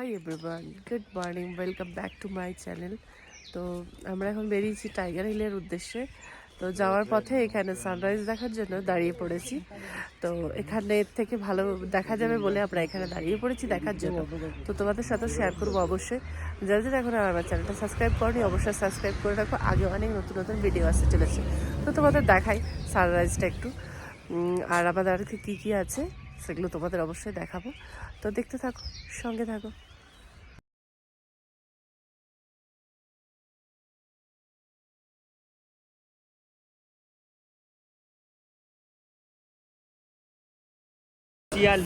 Hi everyone, good morning, welcome back to my channel. তো আমরা এখন বেরিয়েছি টাইগার হিলের উদ্দেশ্যে। তো যাওয়ার পথে এখানে সানরাইজ দেখার জন্য দাঁড়িয়ে পড়েছি। তো এখানে থেকে ভালো দেখা যাবে বলে আমরা এখানে দাঁড়িয়ে পড়েছি দেখার জন্য। তো তোমাদের সাথে শেয়ার করবো অবশ্যই। যারা যারা এখন আমার চ্যানেলটা সাবস্ক্রাইব করনি অবশ্যই সাবস্ক্রাইব করে রাখো, আগে অনেক নতুন নতুন ভিডিও আসতে চলেছে। তো তোমাদের দেখাই সানরাইজটা একটু, আর আমাদের আর কী কী আছে সেগুলো তোমাদের অবশ্যই দেখাবো। তো দেখতে থাকো, সঙ্গে থাকো।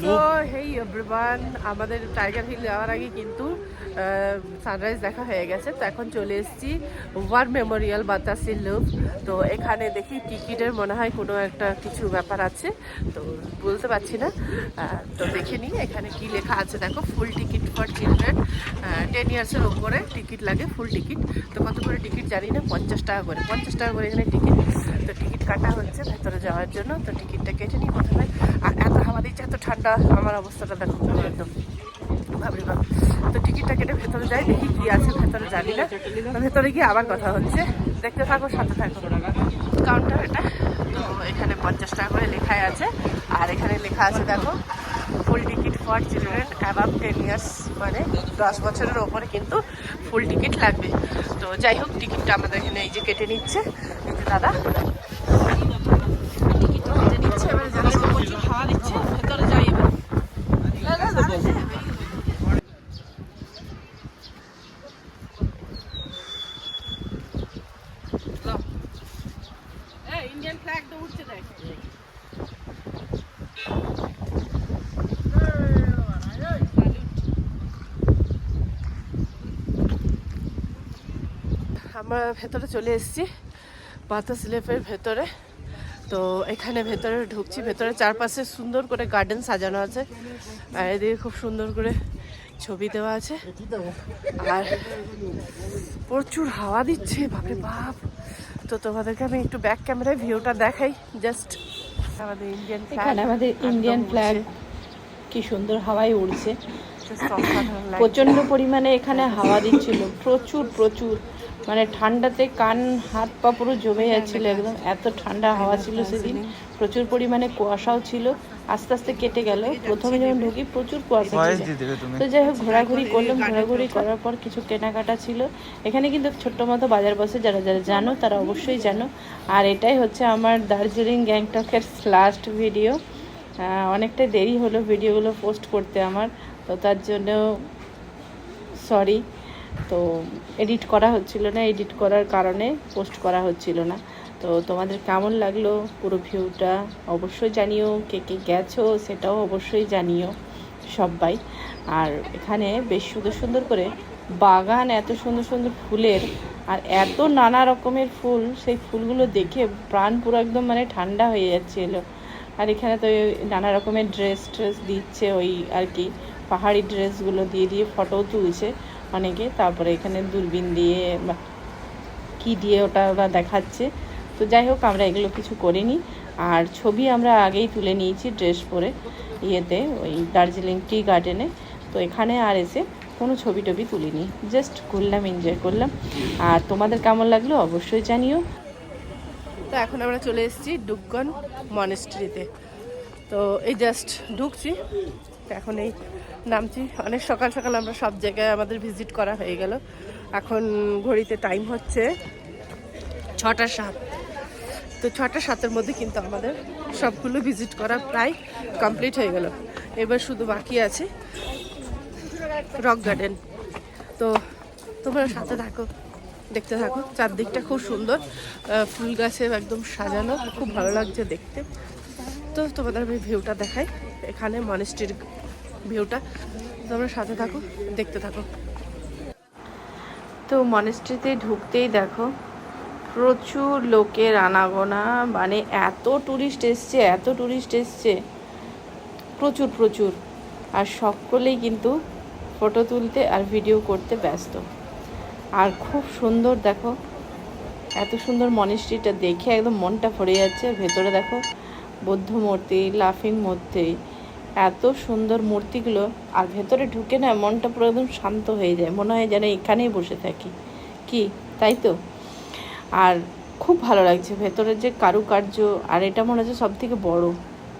তো হেই এভরিওয়ান, আমাদের টাইগার হিল যাওয়ার আগে কিন্তু সানরাইজ দেখা হয়ে গেছে। তো এখন চলে এসেছি ওয়ার মেমোরিয়াল বাতাসি লুপ। তো এখানে দেখি টিকিটের মনে হয় কোনো একটা কিছু ব্যাপার আছে, তো বলতে পারছি না। তো দেখে নিই এখানে কি লেখা আছে। দেখো, ফুল টিকিট ফর চিলড্রেন, 10 ইয়ার্সের ওপরে টিকিট লাগে, ফুল টিকিট। তো কত করে টিকিট জানি না, 50 টাকা করে, 50 টাকা করে এখানে টিকিট। তো টিকিট কাটা হচ্ছে ভেতরে যাওয়ার জন্য। তো টিকিটটা কেটে নিই প্রথমে। আর এত হাওয়া দিচ্ছে, এত ঠান্ডা, আমার অবস্থাটা দেখো একদম ভাবি ভাব। তো টিকিটটা কেটে ভেতরে যাই, দেখি কি আছে ভেতরে, জানি না। ভেতরে গিয়ে আবার কথা হচ্ছে, দেখতে থাকো, সাথে থাকো। কাউন্টার এটা। তো এখানে 50 টাকা করে লেখাই আছে। আর এখানে লেখা আছে দেখো, full ticket for children above 10 years, মানে 10 বছরের ওপরে কিন্তু ফুল টিকিট লাগবে। তো যাই হোক, টিকিটটা আমাদের এখানে এই যে কেটে নিচ্ছে এই যে দাদা, টিকিটটা কেটে নিচ্ছে। এবারে যাচ্ছে, প্রচুর হাওয়া দিচ্ছে, ভেতরে যাই এবার। ইন্ডিয়ান ফ্ল্যাগ তো উঠছে, দেখ। আমরা ভেতরে চলে এসেছি বাতাস লেপের ভেতরে। তো এখানে ভেতরে ঢুকছি। ভেতরে চারপাশে সুন্দর করে গার্ডেন সাজানো আছে, আর এদিকে খুব সুন্দর করে ছবি দেওয়া আছে। আর প্রচুর হাওয়া দিচ্ছে, বাপরে বাপ। তো তোমাদেরকে আমি একটু ব্যাক ক্যামেরায় ভিউটা দেখাই। জাস্ট আমাদের ইন্ডিয়ান ফ্ল্যাগ, এখানে আমাদের ইন্ডিয়ান ফ্ল্যাগ কি সুন্দর হাওয়ায় উড়ছে। প্রচন্ড পরিমাণে এখানে হাওয়া দিচ্ছিল, প্রচুর প্রচুর, মানে ঠান্ডাতে কান হাত পা পুরো জমে যাচ্ছিল একদম, এত ঠান্ডা হাওয়া ছিল সেদিন। প্রচুর পরিমাণে কুয়াশাও ছিল, আস্তে আস্তে কেটে গেল। প্রথমে যখন ঢুকি প্রচুর কুয়াশা ছিল। তো যাই হোক, ঘোরাঘুরি করলাম। ঘোরাঘুরি করার পর কিছু কেনাকাটা ছিল। এখানে কিন্তু ছোট্ট মতো বাজার বসে, যারা যারা জানো তারা অবশ্যই জানো। আর এটাই হচ্ছে আমার দার্জিলিং গ্যাংটকের লাস্ট ভিডিও। অনেকটা দেরি হলো ভিডিওগুলো পোস্ট করতে আমার, তো তার জন্য সরি। তো এডিট করা হচ্ছিল না, এডিট করার কারণে পোস্ট করা হচ্ছিল না। তো তোমাদের কেমন লাগলো পুরো ভিউটা অবশ্যই জানিও, কে কে গেছো সেটাও অবশ্যই জানিও সবাই। আর এখানে বেশ সুন্দর সুন্দর করে বাগান, এত সুন্দর সুন্দর ফুলের, আর এত নানা রকমের ফুল, সেই ফুলগুলো দেখে প্রাণ পুরো একদম মানে ঠান্ডা হয়ে যাচ্ছিলো। আর এখানে তো নানা রকমের ড্রেস দিচ্ছে, ওই আর কি পাহাড়ি ড্রেসগুলো দিয়ে দিয়ে ফটোও তুলছে অনেকে। তারপরে এখানে দূরবীন দিয়ে বা কী দিয়ে ওরা দেখাচ্ছে। তো যাই হোক, আমরা এগুলো কিছু করিনি। আর ছবি আমরা আগেই তুলে নিয়েছি ড্রেস পরে, ইয়েতে ওই দার্জিলিং টি গার্ডেনে। তো এখানে আর এসে কোনো ছবি টবি তুলিনি, জাস্ট ঘুরলাম, এনজয় করলাম। আর তোমাদের কেমন লাগলো অবশ্যই জানিও। তো এখন আমরা চলে এসেছি ডুকগন মনেস্ট্রিতে। তো এই জাস্ট ঢুকছি, এখন এই নামছি। অনেক সকাল সকাল আমরা সব জায়গায় আমাদের ভিজিট করা হয়ে গেল। এখন ঘড়িতে টাইম হচ্ছে 6টা 7। তো 6টা 7-এর মধ্যে কিন্তু আমাদের সবগুলো ভিজিট করা প্রায় কমপ্লিট হয়ে গেল। এবার শুধু বাকি আছে রক গার্ডেন। তো তোমরা সাথে থাকো, দেখতে থাকো। চারদিকটা খুব সুন্দর, ফুল গাছে একদম সাজানো, খুব ভালো লাগছে দেখতে। তো তোমাদের আমি ভিউটা দেখাই, এখানে মনেস্ট্রির ভিউটা। তোমরা সাথে থাকো, দেখতে থাকো। তো মনেস্ট্রিতে ঢুকতেই দেখো প্রচুর লোকের আনাগোনা, মানে এত ট্যুরিস্ট এসছে, এত ট্যুরিস্ট এসছে, প্রচুর প্রচুর। আর সকলেই কিন্তু ফটো তুলতে আর ভিডিও করতে ব্যস্ত। আর খুব সুন্দর দেখো, এত সুন্দর মনেস্ট্রিটা দেখে একদম মনটা ভরে যাচ্ছে। ভেতরে দেখো বৌদ্ধ মূর্তি, লাফিং মূর্তি, এত সুন্দর মূর্তিগুলো, আর ভেতরে ঢুকে না মনটা পুরো একদম শান্ত হয়ে যায়, মনে হয় যেন এখানেই বসে থাকি, কি তাই তো? আর খুব ভালো লাগছে ভেতরের যে কারুকার্য, আর এটা মনে হচ্ছে সব থেকে বড়।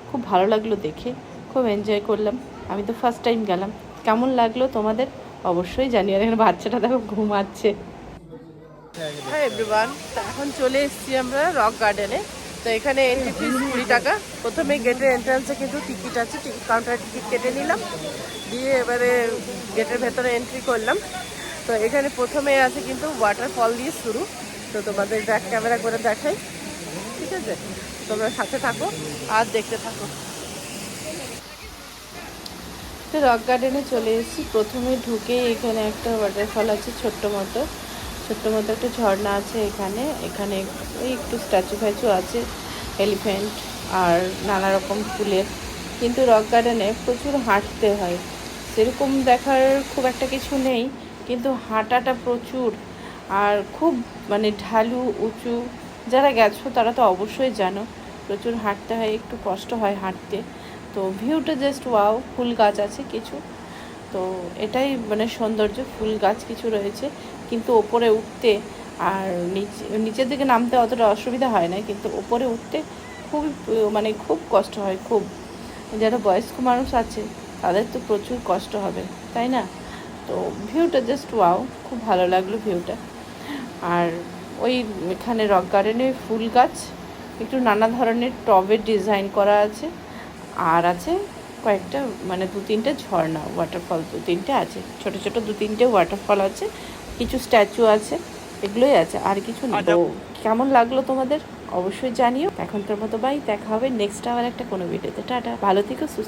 খুব ভালো লাগলো দেখে, খুব এনজয় করলাম। আমি তো ফার্স্ট টাইম গেলাম। কেমন লাগলো তোমাদের অবশ্যই জানিও। আর এখানে বাচ্চাটা দেখো ঘুমাচ্ছে। হ্যাঁ এভরিওয়ান, এখন চলে এসেছি আমরা রক গার্ডেনে। তো এখানে এন্ট্রি ফিস 20 টাকা। প্রথমে গেটের এন্ট্রান্সে কিন্তু টিকিট আছে, টিকিট কাউন্টারে টিকিট কেটে নিলাম, দিয়ে এবারে গেটের ভেতরে এন্ট্রি করলাম। তো এখানে প্রথমে আছে কিন্তু ওয়াটারফল দিয়ে শুরু। তো তোমাদের ব্যাক ক্যামেরা করে দেখাই, ঠিক আছে? তোমরা সাথে থাকো আর দেখতে থাকো। তো রক গার্ডেনে চলে এসেছি। প্রথমে ঢুকে এখানে একটা ওয়াটারফল আছে, ছোট্ট মতো একটা ঝর্ণা আছে এখানে। এখানে ওই একটু স্ট্যাচু ফ্যাচু আছে, এলিফ্যান্ট আর নানা রকম ফুলের। কিন্তু রক গার্ডেনে প্রচুর হাঁটতে হয়, সেরকম দেখার খুব একটা কিছু নেই, কিন্তু হাঁটাটা প্রচুর। আর খুব মানে ঢালু উঁচু, যারা গেছো তারা তো অবশ্যই জানো, প্রচুর হাঁটতে হয়, একটু কষ্ট হয় হাঁটতে। তো ভিউটা জাস্ট ওয়াও। ফুল গাছ আছে কিছু, তো এটাই মানে সৌন্দর্য, ফুল গাছ কিছু রয়েছে। কিন্তু ওপরে উঠতে আর নিচের দিকে নামতে অতটা অসুবিধা হয় না, কিন্তু ওপরে উঠতে খুবই মানে খুব কষ্ট হয় খুব। যারা বয়স্ক মানুষ আছে তাদের তো প্রচুর কষ্ট হবে, তাই না? তো ভিউটা জাস্ট ওয়াও, খুব ভালো লাগলো ভিউটা। আর ওই এখানে রক গার্ডেনে ফুল গাছ একটু নানা ধরনের টবের ডিজাইন করা আছে, আর আছে কয়েকটা মানে 2-3টে ঝর্ণা, ওয়াটারফল 2-3টে আছে, ছোট ছোট 2-3টে ওয়াটারফল আছে, কিছু স্ট্যাচু আছে, এগুলোই আছে, আর কিছু নেই। তো কেমন লাগলো তোমাদের অবশ্যই জানিও। এখনকার মতো বাই, দেখা হবে নেক্সট আবার একটা কোনো ভিডিওতে। টাটা, ভালো থেকো, সুস্থ।